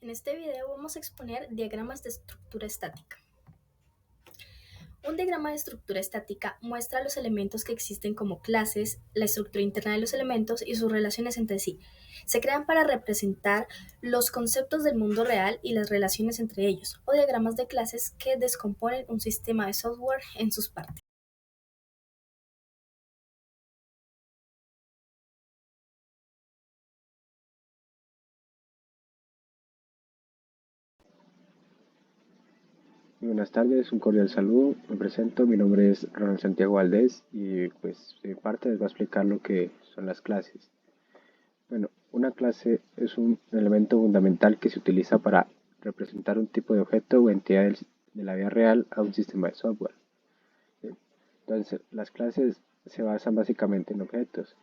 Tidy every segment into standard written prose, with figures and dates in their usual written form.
En este video vamos a exponer diagramas de estructura estática. Un diagrama de estructura estática muestra los elementos que existen como clases, la estructura interna de los elementos y sus relaciones entre sí. Se crean para representar los conceptos del mundo real y las relaciones entre ellos, o diagramas de clases que descomponen un sistema de software en sus partes. Buenas tardes, un cordial saludo. Me presento, mi nombre es Ronald Santiago Valdés y pues de mi parte les voy a explicar lo que son las clases. Bueno, una clase es un elemento fundamental que se utiliza para representar un tipo de objeto o entidad de la vida real a un sistema de software. Entonces, las clases se basan básicamente en objetos.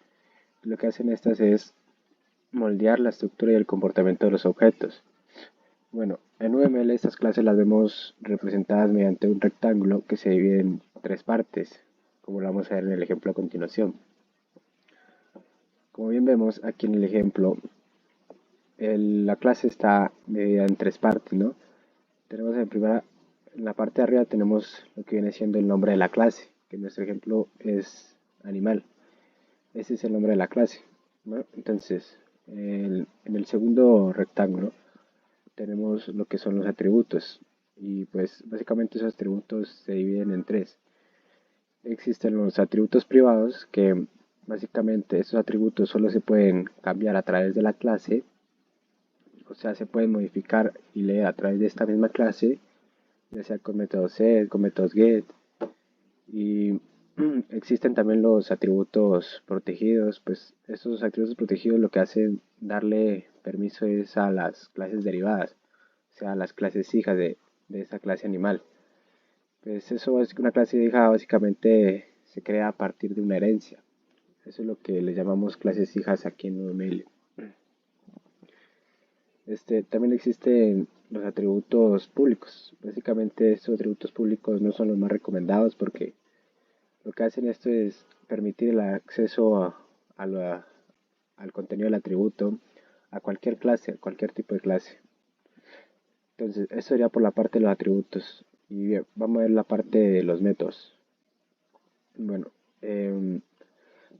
Lo que hacen estas es moldear la estructura y el comportamiento de los objetos. Bueno, en UML estas clases las vemos representadas mediante un rectángulo que se divide en tres partes, como lo vamos a ver en el ejemplo a continuación. Como bien vemos aquí en el ejemplo, la clase está dividida en tres partes, ¿no? Tenemos en la parte de arriba tenemos lo que viene siendo el nombre de la clase, que en nuestro ejemplo es animal. Ese es el nombre de la clase, ¿no? Entonces, en el segundo rectángulo tenemos lo que son los atributos y pues básicamente esos atributos se dividen en tres. Existen los atributos privados que básicamente esos atributos solo se pueden cambiar a través de la clase, o sea se pueden modificar y leer a través de esta misma clase, ya sea con métodos set, con métodos get. Y existen también los atributos protegidos, pues estos atributos protegidos lo que hacen darle permiso es a las clases derivadas, o sea, a las clases hijas de esa clase animal. Pues eso es que una clase hija básicamente se crea a partir de una herencia. Eso es lo que le llamamos clases hijas aquí en UML. También existen los atributos públicos. Básicamente estos atributos públicos no son los más recomendados porque lo que hacen esto es permitir el acceso al contenido del atributo a cualquier clase, a cualquier tipo de clase. Entonces, eso sería por la parte de los atributos. Y bien, vamos a ver la parte de los métodos. Bueno,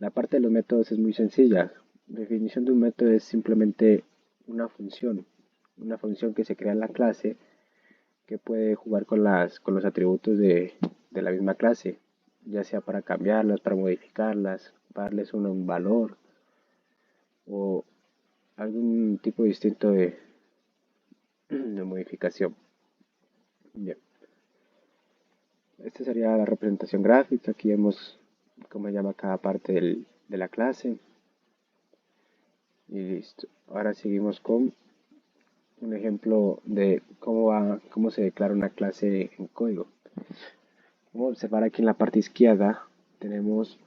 la parte de los métodos es muy sencilla. La definición de un método es simplemente una función que se crea en la clase que puede jugar con los atributos de la misma clase, ya sea para cambiarlas, para modificarlas, para darles un valor o algún tipo distinto de modificación. Bien. Esta sería la representación gráfica. Aquí vemos cómo se llama cada parte de la clase. Y listo. Ahora seguimos con un ejemplo de cómo se declara una clase en código. Vamos a observar aquí en la parte izquierda tenemos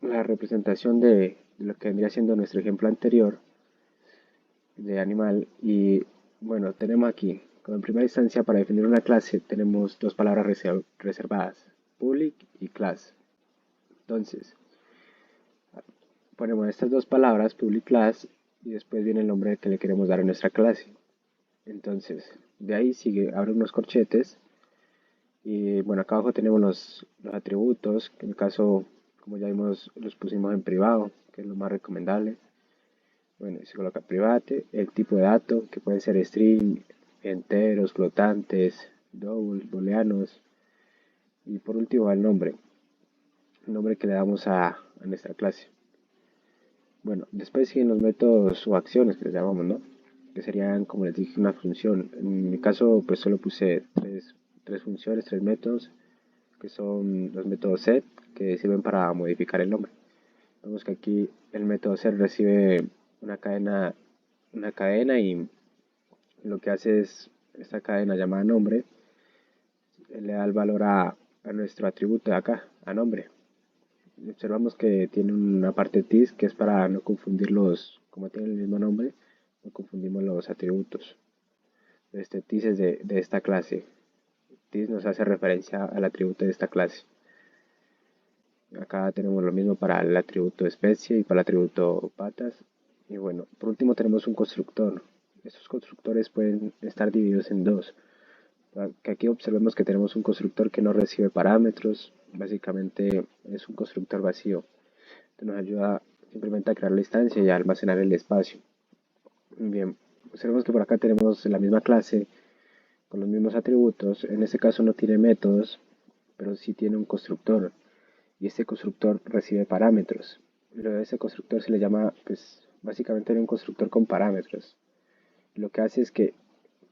la representación de lo que vendría siendo nuestro ejemplo anterior de animal. Y bueno, tenemos aquí, como en primera instancia para definir una clase tenemos dos palabras reservadas, public y class. Entonces, ponemos estas dos palabras, public class, y después viene el nombre que le queremos dar a nuestra clase. Entonces, de ahí sigue, abre unos corchetes y bueno, acá abajo tenemos los atributos, que en el caso, como ya vimos, los pusimos en privado, que es lo más recomendable. Bueno, se coloca private, el tipo de dato, que pueden ser string, enteros, flotantes, doubles, booleanos, y por último el nombre que le damos a nuestra clase. Bueno, después siguen los métodos o acciones que les llamamos, ¿no? Que serían, como les dije, una función. En mi caso, pues solo puse tres funciones, tres métodos, que son los métodos set, que sirven para modificar el nombre. Vemos que aquí el método set recibe una cadena y lo que hace es esta cadena llamada nombre, le da el valor a nuestro atributo de acá, a nombre. Observamos que tiene una parte tis que es para no confundirlos, como tienen el mismo nombre, no confundimos los atributos. Este tis es de esta clase. Tis nos hace referencia al atributo de esta clase. Acá tenemos lo mismo para el atributo especie y para el atributo patas. Y bueno, por último tenemos un constructor. estos constructores pueden estar divididos en dos. Que aquí observemos que tenemos un constructor que no recibe parámetros, básicamente es un constructor vacío, que nos ayuda simplemente a crear la instancia y a almacenar el espacio. Bien, observemos que por acá tenemos la misma clase con los mismos atributos. En este caso no tiene métodos, pero sí tiene un constructor. Y este constructor recibe parámetros. Luego a ese constructor se le llama, pues, básicamente un constructor con parámetros. Lo que hace es que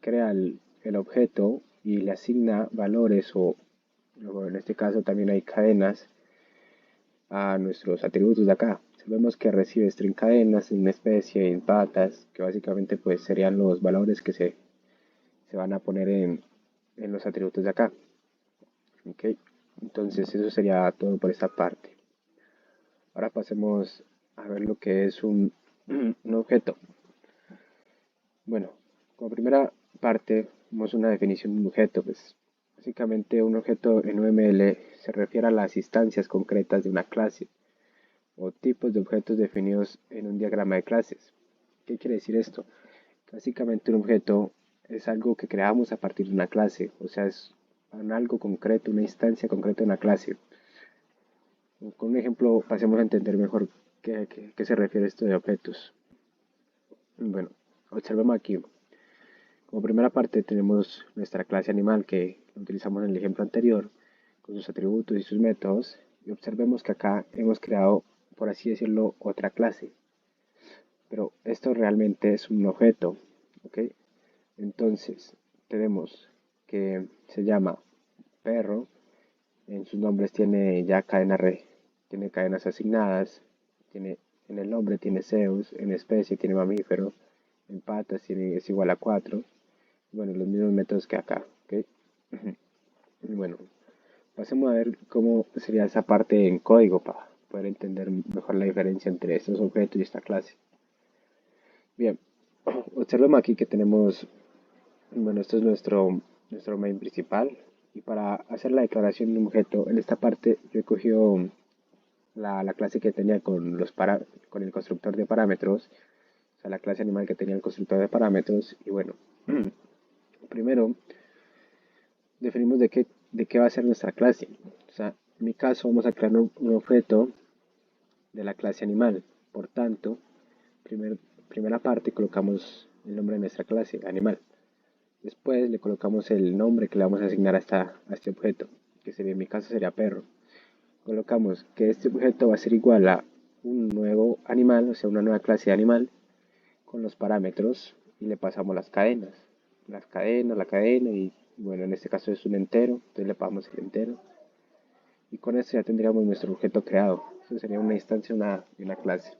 crea el objeto y le asigna valores o luego en este caso también hay cadenas a nuestros atributos de acá. Vemos que recibe string cadenas, en especie, en patas, que básicamente pues serían los valores que se van a poner en los atributos de acá. ¿Ok? Entonces eso sería todo por esta parte. Ahora pasemos a ver lo que es un objeto. Bueno, como primera parte, vemos una definición de un objeto. Pues, básicamente un objeto en UML se refiere a las instancias concretas de una clase o tipos de objetos definidos en un diagrama de clases. ¿Qué quiere decir esto? Básicamente un objeto es algo que creamos a partir de una clase, o sea, es algo concreto, una instancia concreta de una clase. Con un ejemplo pasemos a entender mejor qué se refiere esto de objetos. Bueno, observemos aquí. Como primera parte tenemos nuestra clase animal que utilizamos en el ejemplo anterior, con sus atributos y sus métodos. Y observemos que acá hemos creado, por así decirlo, otra clase. Pero esto realmente es un objeto, ¿ok? Entonces, tenemos que se llama perro, en sus nombres tiene ya tiene cadenas asignadas, tiene, en el nombre tiene Zeus, en especie tiene mamífero, en patas es igual a 4, bueno, los mismos métodos que acá, ¿ok? Y bueno, pasemos a ver cómo sería esa parte en código para poder entender mejor la diferencia entre estos objetos y esta clase. Bien, observemos aquí que tenemos, bueno, esto es nuestro main principal. Y para hacer la declaración de un objeto, en esta parte yo he cogido la clase que tenía con el constructor de parámetros, o sea, la clase animal que tenía el constructor de parámetros. Y bueno, primero definimos de qué va a ser nuestra clase. O sea, en mi caso vamos a crear un objeto de la clase animal. Por tanto, primera parte colocamos el nombre de nuestra clase, animal. Después le colocamos el nombre que le vamos a asignar a este objeto, que sería, en mi caso sería perro. Colocamos que este objeto va a ser igual a un nuevo animal, o sea, una nueva clase de animal, con los parámetros y le pasamos las cadenas. La cadena y bueno, en este caso es un entero, entonces le pasamos el entero. Y con esto ya tendríamos nuestro objeto creado. Eso sería una instancia de una clase.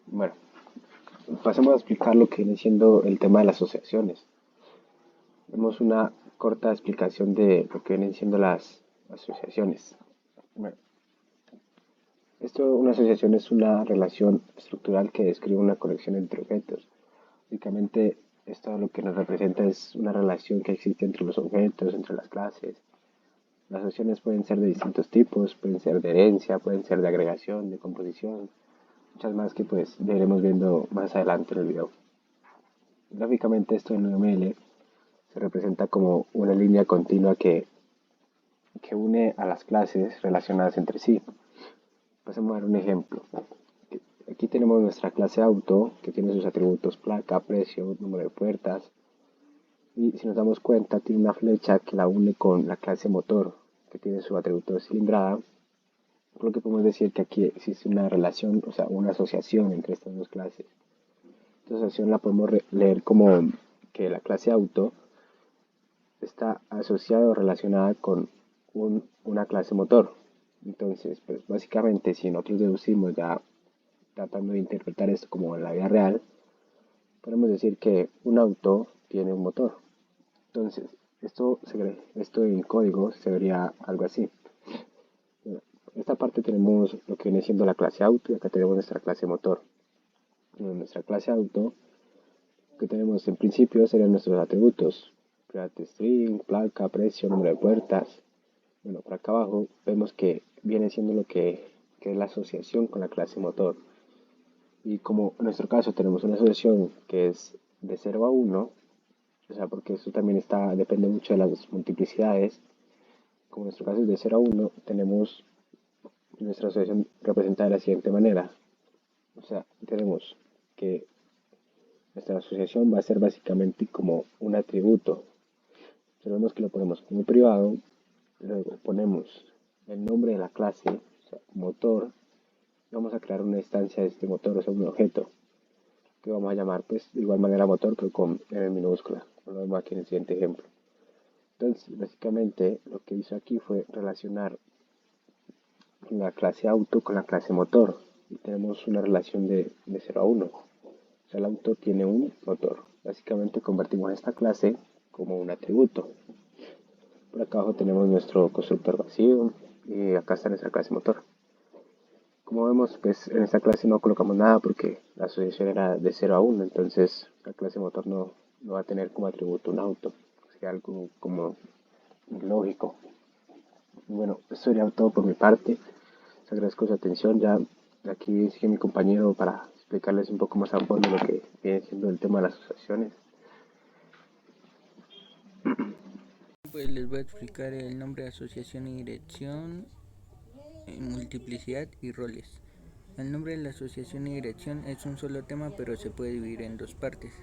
Bueno, pasemos a explicar lo que viene siendo el tema de las asociaciones. Vemos una corta explicación de lo que vienen siendo las asociaciones. Bueno, una asociación es una relación estructural que describe una conexión entre objetos. Básicamente, esto lo que nos representa es una relación que existe entre los objetos, entre las clases. Las asociaciones pueden ser de distintos tipos, pueden ser de herencia, pueden ser de agregación, de composición, muchas más que pues veremos viendo más adelante en el video. Gráficamente esto en UML se representa como una línea continua que une a las clases relacionadas entre sí. Pasemos a ver un ejemplo. Aquí tenemos nuestra clase auto, que tiene sus atributos placa, precio, número de puertas. Y si nos damos cuenta, tiene una flecha que la une con la clase motor, que tiene su atributo de cilindrada. Por lo que podemos decir que aquí existe una relación, o sea, una asociación entre estas dos clases. Esta asociación la podemos leer como que la clase auto está asociada o relacionada con una clase motor. Entonces, pues básicamente si nosotros deducimos ya tratando de interpretar esto como en la vida real, podemos decir que un auto tiene un motor. Entonces, esto en código se vería algo así. Bueno, en esta parte tenemos lo que viene siendo la clase auto y acá tenemos nuestra clase motor. En nuestra clase auto, que tenemos en principio serían nuestros atributos. Create string, placa, precio, número de puertas. Bueno, por acá abajo vemos que viene siendo lo que es la asociación con la clase motor. Y como en nuestro caso tenemos una asociación que es de 0 a 1, o sea, porque eso también depende mucho de las multiplicidades, como en nuestro caso es de 0 a 1, tenemos nuestra asociación representada de la siguiente manera. O sea, tenemos que nuestra asociación va a ser básicamente como un atributo. Sabemos que lo ponemos como privado, luego ponemos el nombre de la clase, o sea, motor, y vamos a crear una instancia de este motor, o sea, un objeto, que vamos a llamar pues de igual manera motor, pero con M minúscula, como lo vemos aquí en el siguiente ejemplo. Entonces, básicamente lo que hizo aquí fue relacionar la clase auto con la clase motor, y tenemos una relación de 0 a 1. O sea, el auto tiene un motor. Básicamente convertimos esta clase como un atributo. Por acá abajo tenemos nuestro constructor vacío y acá está nuestra clase motor. Como vemos, pues en esta clase no colocamos nada porque la asociación era de 0 a 1, entonces la clase motor no va a tener como atributo un auto. Sería algo como lógico. Bueno, eso sería todo por mi parte. Les agradezco su atención. Ya aquí sigue mi compañero para explicarles un poco más a fondo lo que viene siendo el tema de las asociaciones. Pues les voy a explicar el nombre de asociación y dirección, multiplicidad y roles. El nombre de la asociación y dirección es un solo tema, pero se puede dividir en dos partes,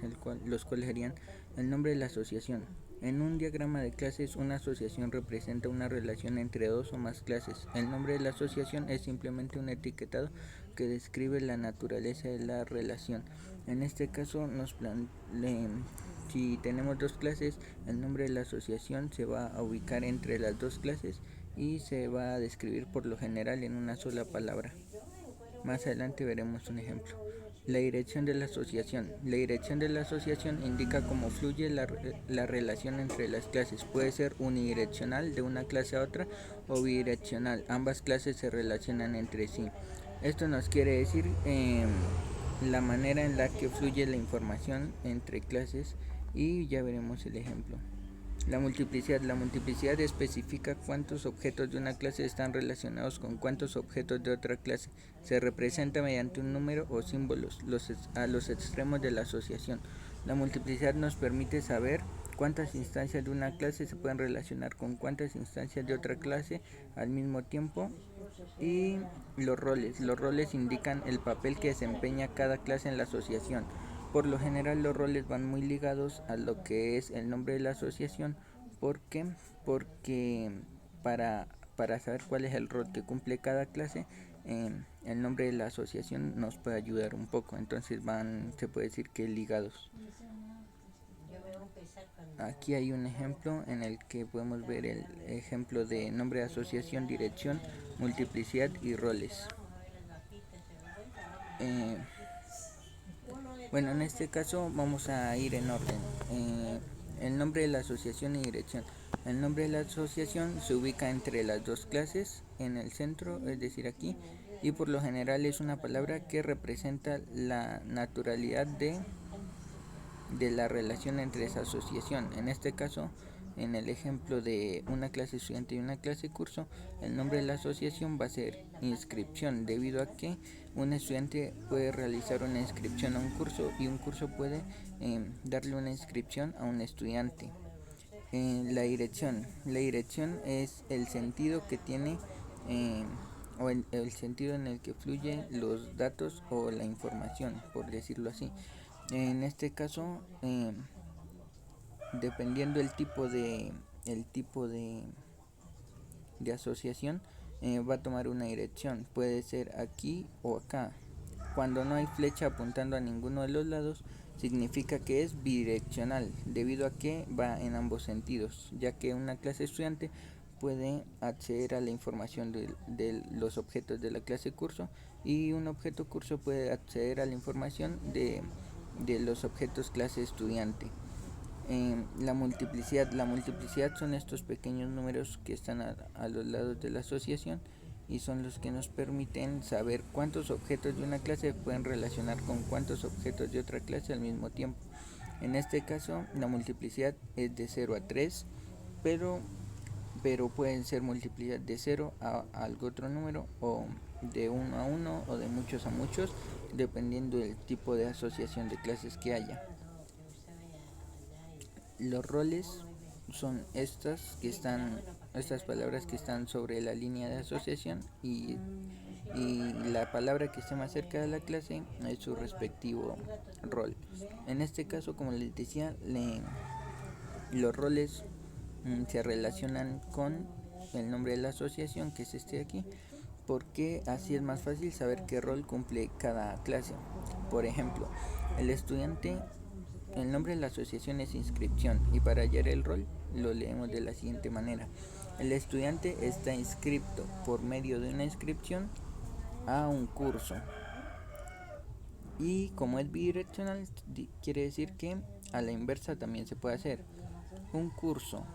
los cuales serían el nombre de la asociación. En un diagrama de clases, una asociación representa una relación entre dos o más clases. El nombre de la asociación es simplemente un etiquetado que describe la naturaleza de la relación. En este caso, si tenemos dos clases, el nombre de la asociación se va a ubicar entre las dos clases y se va a describir por lo general en una sola palabra. Más adelante veremos un ejemplo. La dirección de la asociación. La dirección de la asociación indica cómo fluye la relación entre las clases. Puede ser unidireccional de una clase a otra o bidireccional. Ambas clases se relacionan entre sí. Esto nos quiere decir la manera en la que fluye la información entre clases y ya veremos el ejemplo. La multiplicidad especifica cuántos objetos de una clase están relacionados con cuántos objetos de otra clase. Se representa mediante un número o símbolos a los extremos de la asociación. La multiplicidad nos permite saber cuántas instancias de una clase se pueden relacionar con cuántas instancias de otra clase al mismo tiempo. Y los roles indican el papel que desempeña cada clase en la asociación. Por lo general los roles van muy ligados a lo que es el nombre de la asociación. ¿Por qué? Porque para saber cuál es el rol que cumple cada clase, el nombre de la asociación nos puede ayudar un poco. Entonces se puede decir que ligados. Aquí hay un ejemplo en el que podemos ver el ejemplo de nombre de asociación, dirección, multiplicidad y roles. Bueno, en este caso vamos a ir en orden. El nombre de la asociación y dirección. El nombre de la asociación se ubica entre las dos clases en el centro, es decir aquí, y por lo general es una palabra que representa la naturalidad de la relación entre esa asociación. En este caso, en el ejemplo de una clase estudiante y una clase curso, el nombre de la asociación va a ser inscripción, debido a que un estudiante puede realizar una inscripción a un curso y un curso puede darle una inscripción a un estudiante. La dirección es el sentido que tiene o el sentido en el que fluyen los datos o la información, por decirlo así. En este caso, dependiendo el tipo de asociación, va a tomar una dirección. Puede ser aquí o acá. Cuando no hay flecha apuntando a ninguno de los lados, significa que es bidireccional, debido a que va en ambos sentidos, ya que una clase estudiante puede acceder a la información de los objetos de la clase curso y un objeto curso puede acceder a la información de los objetos clase estudiante. La multiplicidad son estos pequeños números que están a los lados de la asociación y son los que nos permiten saber cuántos objetos de una clase pueden relacionar con cuántos objetos de otra clase al mismo tiempo. En este caso, la multiplicidad es de 0 a 3, pero pueden ser multiplicidad de 0 a algún otro número o de uno a uno o de muchos a muchos, dependiendo del tipo de asociación de clases que haya. Los roles son estas palabras que están sobre la línea de asociación y la palabra que esté más cerca de la clase es su respectivo rol. En este caso, como les decía, los roles se relacionan con el nombre de la asociación, que es este de aquí, porque así es más fácil saber qué rol cumple cada clase. Por ejemplo, el estudiante, el nombre de la asociación es inscripción, y para hallar el rol lo leemos de la siguiente manera: el estudiante está inscrito por medio de una inscripción a un curso. Y como es bidireccional, quiere decir que a la inversa también se puede hacer. Un curso,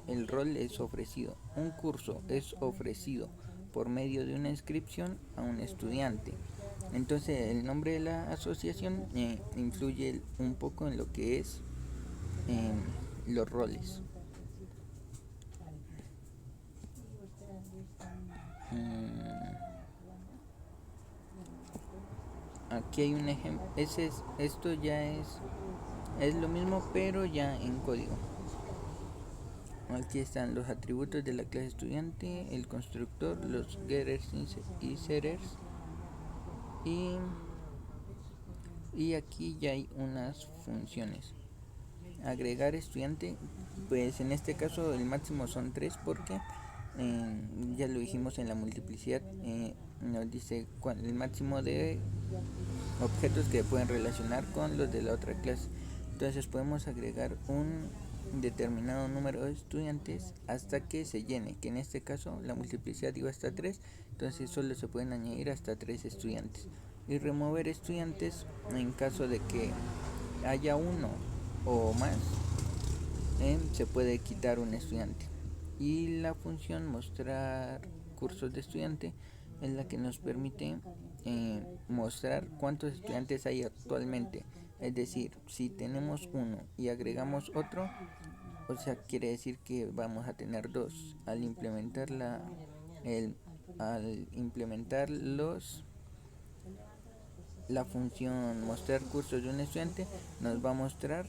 el rol es ofrecido. Un curso es ofrecido por medio de una inscripción a un estudiante. Entonces el nombre de la asociación influye un poco en lo que es los roles. Aquí hay un ejemplo. Esto ya es lo mismo, pero ya en código. Aquí están los atributos de la clase estudiante, el constructor, los getters y setters, y aquí ya hay unas funciones. Agregar estudiante, pues en este caso el máximo son 3 porque ya lo dijimos en la multiplicidad, nos dice el máximo de objetos que pueden relacionar con los de la otra clase. Entonces podemos agregar un determinado número de estudiantes hasta que se llene, que en este caso la multiplicidad iba hasta 3, entonces solo se pueden añadir hasta 3 estudiantes. Y remover estudiantes en caso de que haya uno o más, se puede quitar un estudiante. Y la función mostrar cursos de estudiante es la que nos permite mostrar cuántos estudiantes hay actualmente. Es decir, si tenemos uno y agregamos otro, o sea, quiere decir que vamos a tener 2. Al implementar la función mostrar cursos de un estudiante, nos va a mostrar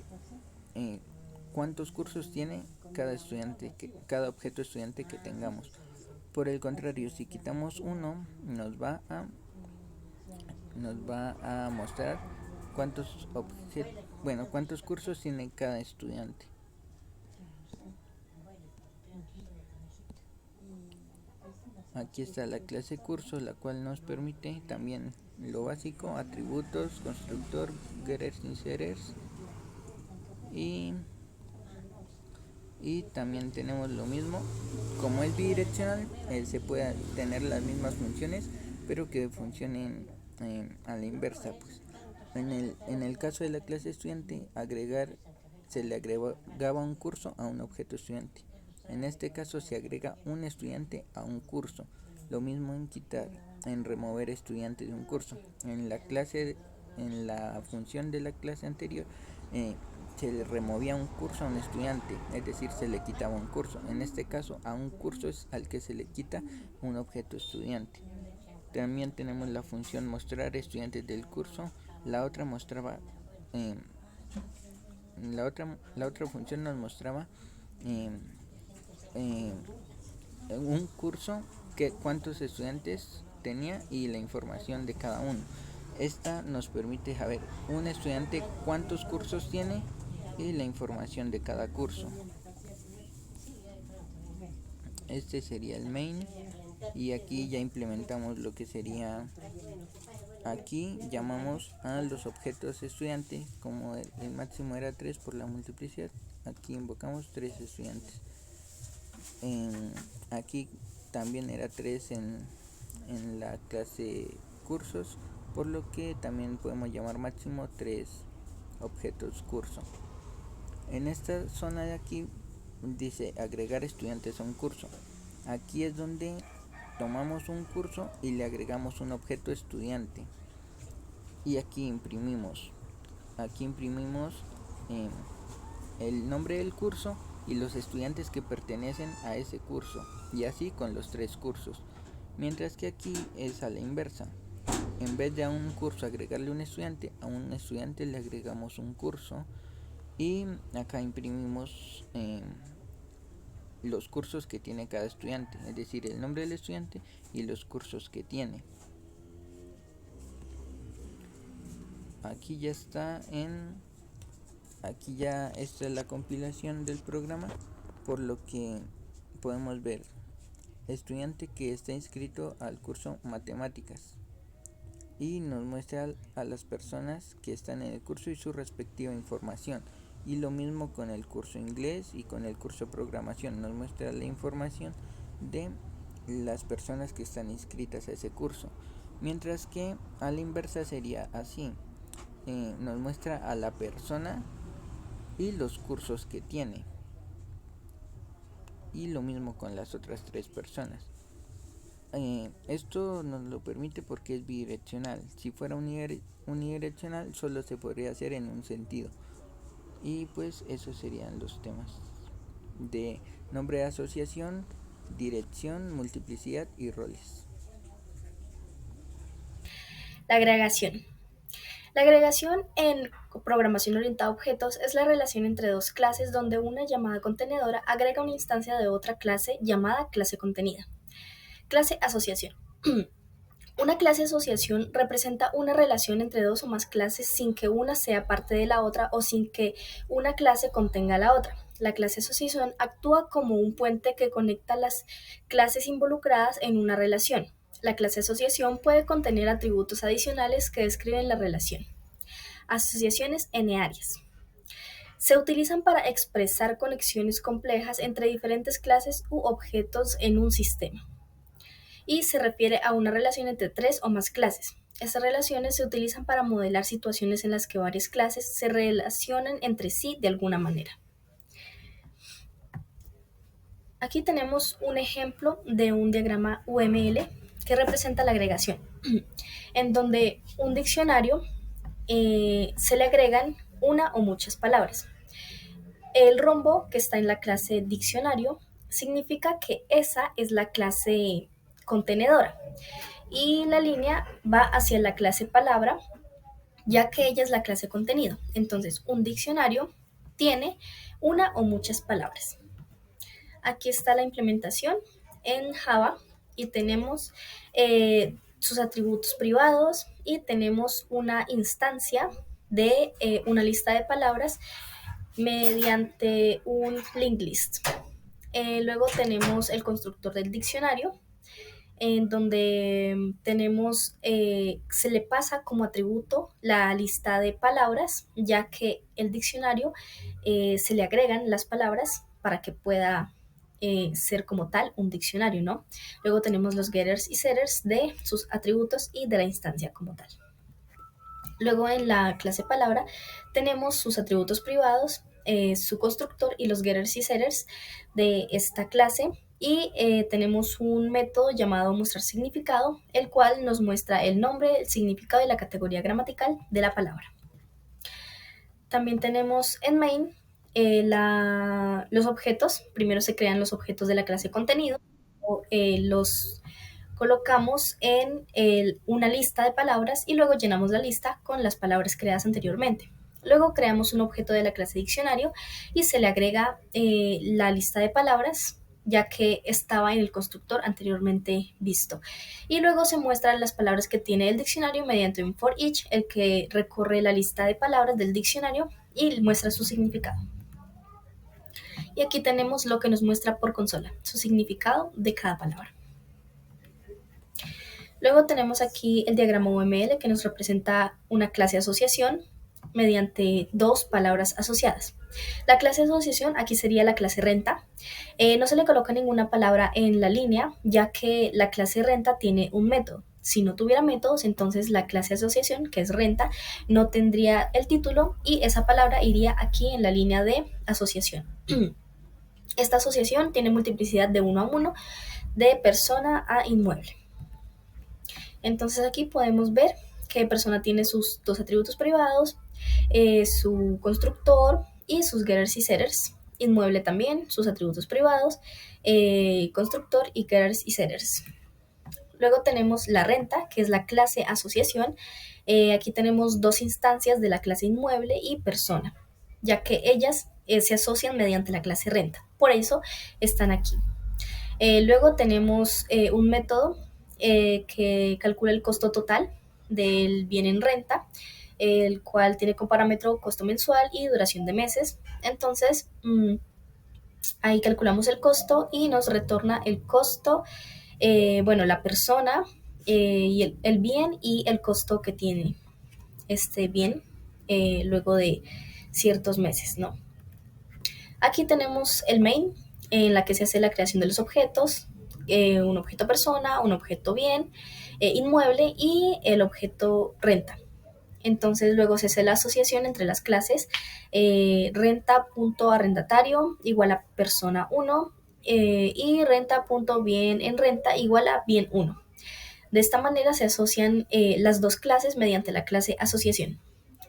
cuántos cursos tiene cada estudiante, cada objeto estudiante que tengamos. Por el contrario, si quitamos uno, nos va a mostrar cuántos cursos tiene cada estudiante. Aquí está la clase curso, la cual nos permite también lo básico: atributos, constructor, getters y setters, y también tenemos lo mismo. Como es bidireccional, se puede tener las mismas funciones, pero que funcionen a la inversa. Pues en el caso de la clase estudiante, se le agregaba un curso a un objeto estudiante. En este caso se agrega un estudiante a un curso. Lo mismo en remover estudiantes de un curso. En la función de la clase anterior, se le removía un curso a un estudiante, es decir, se le quitaba un curso. En este caso, a un curso es al que se le quita un objeto estudiante. También tenemos la función mostrar estudiantes del curso. La otra función nos mostraba un curso, cuántos estudiantes tenía y la información de cada uno. Esta nos permite saber un estudiante cuántos cursos tiene y la información de cada curso. Este sería el main, y aquí ya implementamos lo que sería. Aquí llamamos a los objetos estudiantes, como el máximo era 3 por la multiplicidad, aquí invocamos 3 estudiantes. Aquí también era 3 en la clase cursos, por lo que también podemos llamar máximo 3 objetos curso. En esta zona de aquí dice agregar estudiantes a un curso. Aquí es donde tomamos un curso y le agregamos un objeto estudiante, y aquí imprimimos el nombre del curso y los estudiantes que pertenecen a ese curso, y así con los 3 cursos. mientras que aquí es a la inversa. En vez de a un curso agregarle un estudiante, a un estudiante le agregamos un curso y acá imprimimos los cursos que tiene cada estudiante, es decir, el nombre del estudiante y los cursos que tiene. Aquí ya aquí ya está la compilación del programa, por lo que podemos ver estudiante que está inscrito al curso matemáticas y nos muestra a las personas que están en el curso y su respectiva información, y lo mismo con el curso inglés y con el curso programación, nos muestra la información de las personas que están inscritas a ese curso, mientras que a la inversa sería así. Nos muestra a la persona y los cursos que tiene, y lo mismo con las otras 3 personas. Esto nos lo permite porque es bidireccional. Si fuera unidireccional solo se podría hacer en un sentido. Y pues esos serían los temas de nombre de asociación, dirección, multiplicidad y roles. La agregación. La agregación en programación orientada a objetos es la relación entre dos clases donde una llamada contenedora agrega una instancia de otra clase llamada clase contenida. Clase asociación. Una clase asociación representa una relación entre dos o más clases sin que una sea parte de la otra o sin que una clase contenga a la otra. La clase asociación actúa como un puente que conecta las clases involucradas en una relación. La clase asociación puede contener atributos adicionales que describen la relación. Asociaciones n-arias. Se utilizan para expresar conexiones complejas entre diferentes clases u objetos en un sistema, y se refiere a una relación entre 3 o más clases. Estas relaciones se utilizan para modelar situaciones en las que varias clases se relacionan entre sí de alguna manera. Aquí tenemos un ejemplo de un diagrama UML que representa la agregación, en donde un diccionario se le agregan una o muchas palabras. El rombo que está en la clase diccionario significa que esa es la clase contenedora y la línea va hacia la clase palabra, ya que ella es la clase contenido. Entonces, un diccionario tiene una o muchas palabras. Aquí está la implementación en Java y tenemos sus atributos privados y tenemos una instancia de una lista de palabras mediante un linked list. Luego tenemos el constructor del diccionario, en donde tenemos, se le pasa como atributo la lista de palabras, ya que el diccionario se le agregan las palabras para que pueda ser como tal un diccionario, ¿no? Luego tenemos los getters y setters de sus atributos y de la instancia como tal. Luego en la clase palabra tenemos sus atributos privados, su constructor y los getters y setters de esta clase, y tenemos un método llamado mostrar significado, el cual nos muestra el nombre, el significado y la categoría gramatical de la palabra. También tenemos en main los objetos. Primero se crean los objetos de la clase contenido, los colocamos en una lista de palabras y luego llenamos la lista con las palabras creadas anteriormente. Luego creamos un objeto de la clase diccionario y se le agrega la lista de palabras, ya que estaba en el constructor anteriormente visto. Y luego se muestran las palabras que tiene el diccionario mediante un for each, el que recorre la lista de palabras del diccionario y muestra su significado. Y aquí tenemos lo que nos muestra por consola, su significado de cada palabra. Luego tenemos aquí el diagrama UML que nos representa una clase asociación mediante dos palabras asociadas. La clase asociación aquí sería la clase renta. No se le coloca ninguna palabra en la línea, ya que la clase renta tiene un método. Si no tuviera métodos, entonces la clase asociación, que es renta, no tendría el título y esa palabra iría aquí en la línea de asociación. Esta asociación tiene multiplicidad de 1 a 1 de persona a inmueble. Entonces aquí podemos ver que persona tiene sus dos atributos privados, su constructor y sus getters y setters. Inmueble también, sus atributos privados, constructor y getters y setters. Luego tenemos la renta, que es la clase asociación. Aquí tenemos dos instancias de la clase inmueble y persona, ya que ellas se asocian mediante la clase renta. Por eso están aquí. Luego tenemos un método que calcula el costo total del bien en renta, el cual tiene como parámetro costo mensual y duración de meses. Entonces, ahí calculamos el costo y nos retorna el costo, bueno, la persona y el bien y el costo que tiene este bien luego de ciertos meses, ¿no? Aquí tenemos el main, en la que se hace la creación de los objetos, un objeto persona, un objeto bien, inmueble y el objeto renta. Entonces luego se hace la asociación entre las clases renta.arrendatario igual a persona 1 y renta.bien en renta igual a bien 1. De esta manera se asocian las dos clases mediante la clase asociación.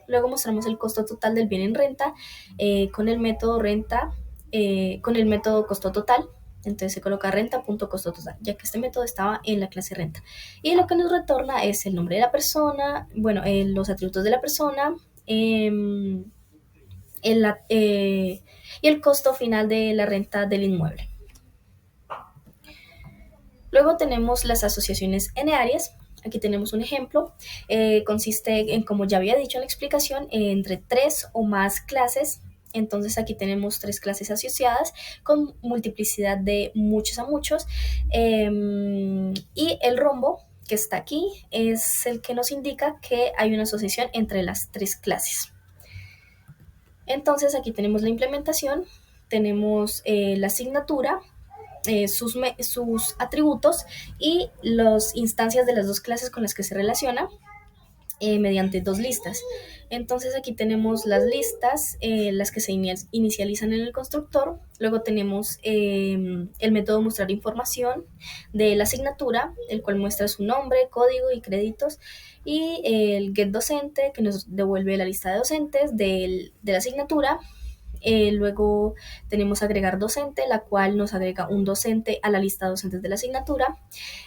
Luego mostramos el costo total del bien en renta con el método con el método costo total. Entonces se coloca renta.costo total, ya que este método estaba en la clase renta. Y lo que nos retorna es el nombre de la persona, bueno, los atributos de la persona, y el costo final de la renta del inmueble. Luego tenemos las asociaciones n-áreas. Aquí tenemos un ejemplo. Consiste en, como ya había dicho en la explicación, entre 3 o más clases. Entonces aquí tenemos 3 clases asociadas con multiplicidad de muchos a muchos. Y el rombo que está aquí es el que nos indica que hay una asociación entre las 3 clases. Entonces aquí tenemos la implementación, tenemos la asignatura, sus atributos y las instancias de las dos clases con las que se relaciona mediante dos listas. Entonces aquí tenemos las listas, las que se inicializan en el constructor. Luego tenemos el método mostrar información de la asignatura, el cual muestra su nombre, código y créditos. Y el get docente, que nos devuelve la lista de docentes de la asignatura. Luego tenemos agregar docente, la cual nos agrega un docente a la lista de docentes de la asignatura.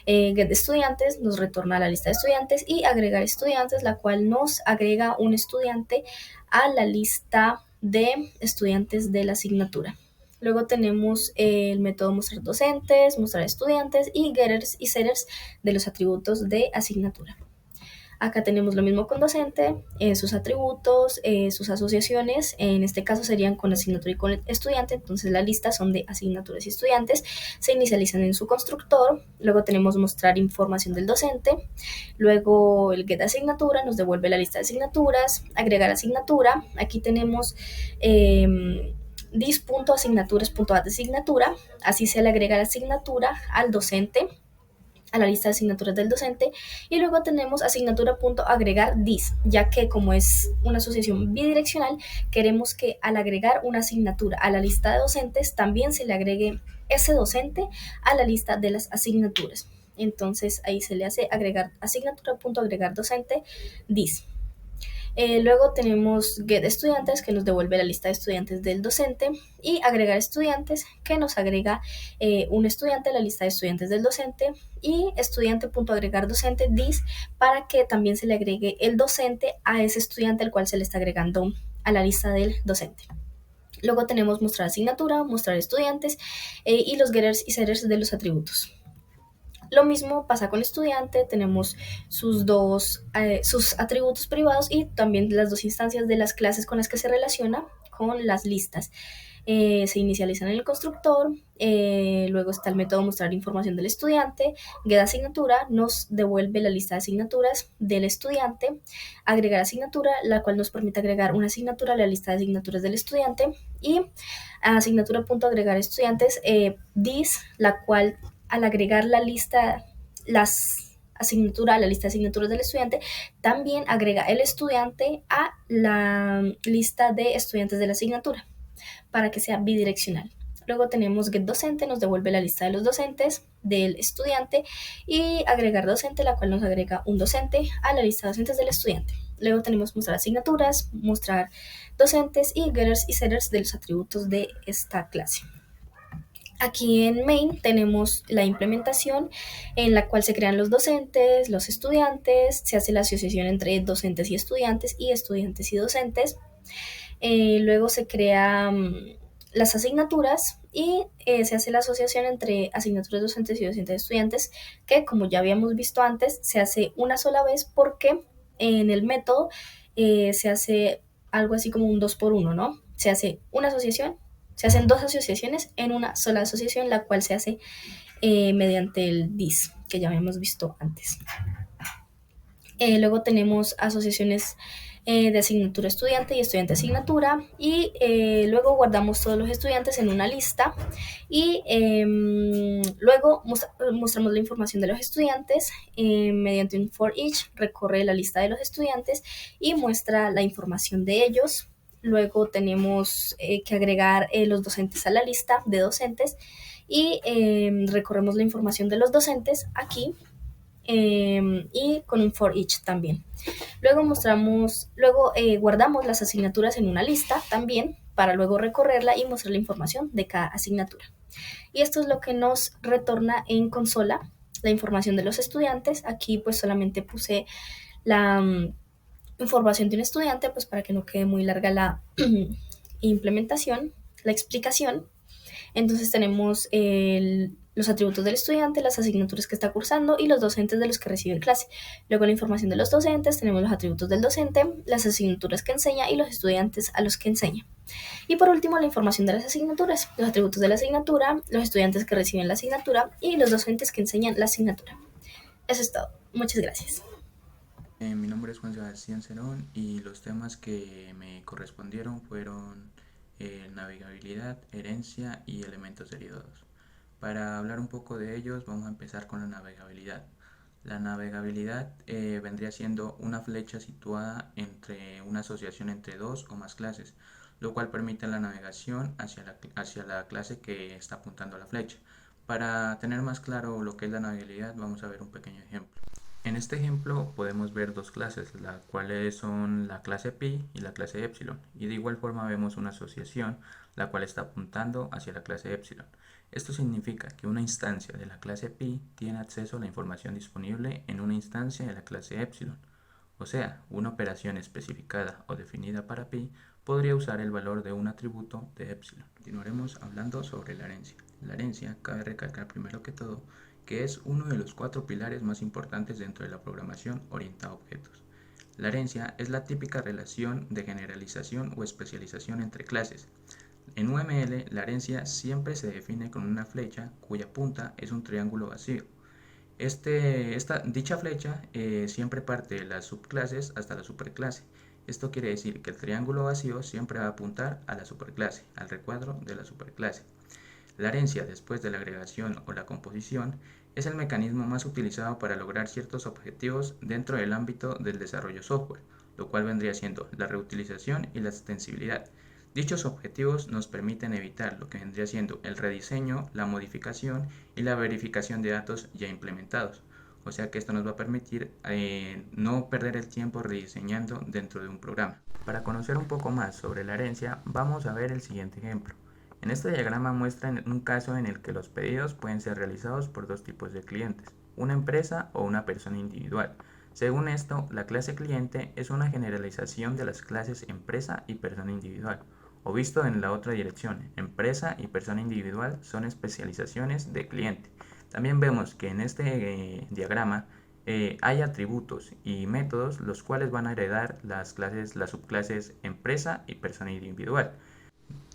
Get estudiantes nos retorna a la lista de estudiantes y agregar estudiantes, la cual nos agrega un estudiante a la lista de estudiantes de la asignatura. Luego tenemos el método mostrar docentes, mostrar estudiantes y getters y setters de los atributos de asignatura. Acá tenemos lo mismo con docente, sus atributos, sus asociaciones, en este caso serían con asignatura y con estudiante, entonces las listas son de asignaturas y estudiantes, se inicializan en su constructor. Luego tenemos mostrar información del docente, luego el get asignatura nos devuelve la lista de asignaturas, agregar asignatura, aquí tenemos dis.asignaturas.add de asignatura, así se le agrega la asignatura al docente, a la lista de asignaturas del docente, y luego tenemos asignatura.agregar dis, ya que como es una asociación bidireccional, queremos que al agregar una asignatura a la lista de docentes, también se le agregue ese docente a la lista de las asignaturas. Entonces ahí se le hace agregar asignatura.agregar docente dis. Luego tenemos get estudiantes, que nos devuelve la lista de estudiantes del docente, y agregar estudiantes, que nos agrega un estudiante a la lista de estudiantes del docente, y estudiante.agregar docente dis, para que también se le agregue el docente a ese estudiante al cual se le está agregando a la lista del docente. Luego tenemos mostrar asignatura, mostrar estudiantes y los getters y setters de los atributos. Lo mismo pasa con estudiante, tenemos sus atributos privados y también las dos instancias de las clases con las que se relaciona con las listas. Se inicializan en el constructor, luego está el método mostrar información del estudiante, get asignatura nos devuelve la lista de asignaturas del estudiante, agregar asignatura, la cual nos permite agregar una asignatura a la lista de asignaturas del estudiante, y asignatura.agregar estudiantes dis, la cual al agregar la lista, la lista de asignaturas del estudiante, también agrega el estudiante a la lista de estudiantes de la asignatura para que sea bidireccional. Luego tenemos get docente, nos devuelve la lista de los docentes del estudiante, y agregar docente, la cual nos agrega un docente a la lista de docentes del estudiante. Luego tenemos mostrar asignaturas, mostrar docentes y getters y setters de los atributos de esta clase. Aquí en main tenemos la implementación en la cual se crean los docentes, los estudiantes, se hace la asociación entre docentes y estudiantes y docentes. Luego se crean las asignaturas y se hace la asociación entre asignaturas docentes y docentes estudiantes, que como ya habíamos visto antes, se hace una sola vez porque en el método se hace algo así como un 2 por uno, ¿no? Se hace una asociación, se hacen dos asociaciones en una sola asociación, la cual se hace mediante el DIS, que ya habíamos visto antes. Luego tenemos asociaciones de asignatura estudiante y estudiante asignatura y luego guardamos todos los estudiantes en una lista y luego mostramos la información de los estudiantes mediante un for each, recorre la lista de los estudiantes y muestra la información de ellos. Luego tenemos que agregar los docentes a la lista de docentes y recorremos la información de los docentes aquí y con un for each también. Luego guardamos las asignaturas en una lista también para luego recorrerla y mostrar la información de cada asignatura. Y esto es lo que nos retorna en consola, la información de los estudiantes. Aquí pues solamente puse la información de un estudiante pues para que no quede muy larga la implementación, la explicación. Entonces tenemos los atributos del estudiante, las asignaturas que está cursando y los docentes de los que recibe clase. Luego la información de los docentes, tenemos los atributos del docente, las asignaturas que enseña y los estudiantes a los que enseña. Y por último la información de las asignaturas, los atributos de la asignatura, los estudiantes que reciben la asignatura y los docentes que enseñan la asignatura. Eso es todo. Muchas gracias. Mi nombre es Juan Sebastián Cerón y los temas que me correspondieron fueron navegabilidad, herencia y elementos derivados. Para hablar un poco de ellos vamos a empezar con la navegabilidad. La navegabilidad vendría siendo una flecha situada entre una asociación entre dos o más clases, lo cual permite la navegación hacia la clase que está apuntando la flecha. Para tener más claro lo que es la navegabilidad vamos a ver un pequeño ejemplo. En este ejemplo podemos ver dos clases, las cuales son la clase pi y la clase epsilon, y de igual forma vemos una asociación, la cual está apuntando hacia la clase epsilon. Esto significa que una instancia de la clase pi tiene acceso a la información disponible en una instancia de la clase epsilon. O sea, una operación especificada o definida para pi podría usar el valor de un atributo de epsilon. Continuaremos hablando sobre la herencia. La herencia, cabe recalcar primero que todo, que es uno de los 4 pilares más importantes dentro de la programación orientada a objetos. La herencia es la típica relación de generalización o especialización entre clases. En UML, la herencia siempre se define con una flecha cuya punta es un triángulo vacío. Dicha flecha siempre parte de las subclases hasta la superclase. Esto quiere decir que el triángulo vacío siempre va a apuntar a la superclase, al recuadro de la superclase. La herencia después de la agregación o la composición es el mecanismo más utilizado para lograr ciertos objetivos dentro del ámbito del desarrollo software, lo cual vendría siendo la reutilización y la extensibilidad. Dichos objetivos nos permiten evitar lo que vendría siendo el rediseño, la modificación y la verificación de datos ya implementados. O sea que esto nos va a permitir no perder el tiempo rediseñando dentro de un programa. Para conocer un poco más sobre la herencia, vamos a ver el siguiente ejemplo. En este diagrama muestra un caso en el que los pedidos pueden ser realizados por dos tipos de clientes, una empresa o una persona individual. Según esto, la clase cliente es una generalización de las clases empresa y persona individual, o visto en la otra dirección, empresa y persona individual son especializaciones de cliente. También vemos que en este diagrama hay atributos y métodos los cuales van a heredar las subclases empresa y persona individual.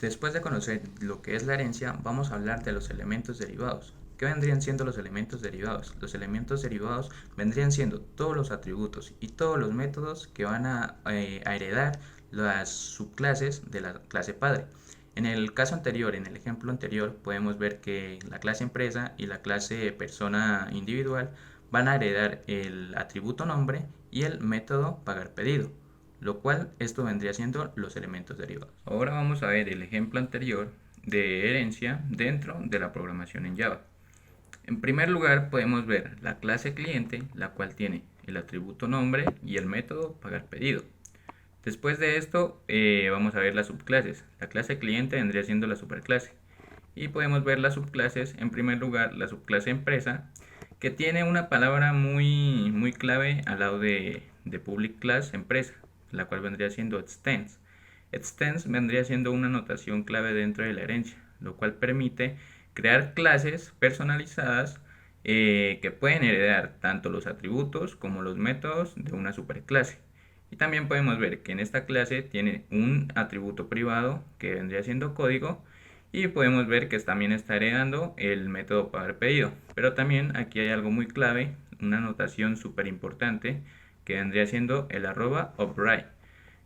Después de conocer lo que es la herencia, vamos a hablar de los elementos derivados. ¿Qué vendrían siendo los elementos derivados? Los elementos derivados vendrían siendo todos los atributos y todos los métodos que van a heredar las subclases de la clase padre. En el caso anterior, en el ejemplo anterior, podemos ver que la clase empresa y la clase persona individual van a heredar el atributo nombre y el método pagar pedido, lo cual esto vendría siendo los elementos derivados. Ahora vamos a ver el ejemplo anterior de herencia dentro de la programación en Java. En primer lugar podemos ver la clase cliente, la cual tiene el atributo nombre y el método pagar pedido. Después de esto vamos a ver las subclases. La clase cliente vendría siendo la superclase. y podemos ver las subclases. En primer lugar, la subclase empresa, que tiene una palabra muy clave al lado de public class empresa, la cual vendría siendo extends. Extends vendría siendo una notación clave dentro de la herencia, lo cual permite crear clases personalizadas que pueden heredar tanto los atributos como los métodos de una superclase. Y también podemos ver que en esta clase tiene un atributo privado que vendría siendo código, y podemos ver que también está heredando el método pagar pedido. Pero también aquí hay algo muy clave, una notación súper importante que vendría siendo el @override.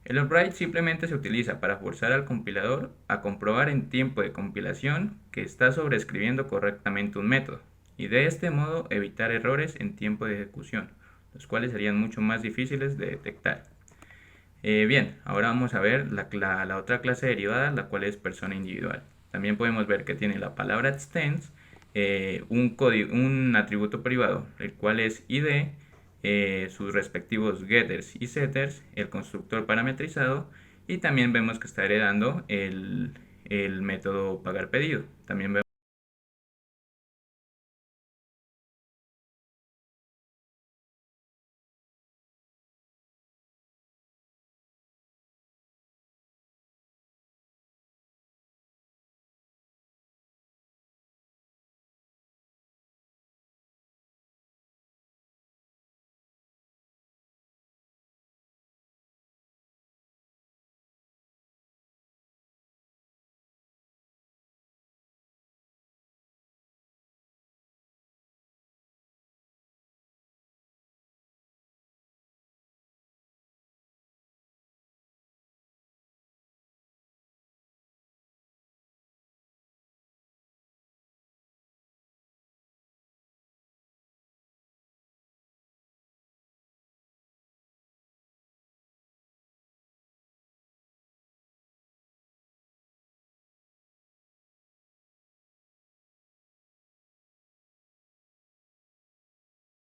El override simplemente se utiliza para forzar al compilador a comprobar en tiempo de compilación que está sobreescribiendo correctamente un método, y de este modo evitar errores en tiempo de ejecución, los cuales serían mucho más difíciles de detectar. Bien, ahora vamos a ver la otra clase derivada, la cual es persona individual. También podemos ver que tiene la palabra extends, un atributo privado, el cual es id, sus respectivos getters y setters, el constructor parametrizado, y también vemos que está heredando el método pagar pedido. También vemos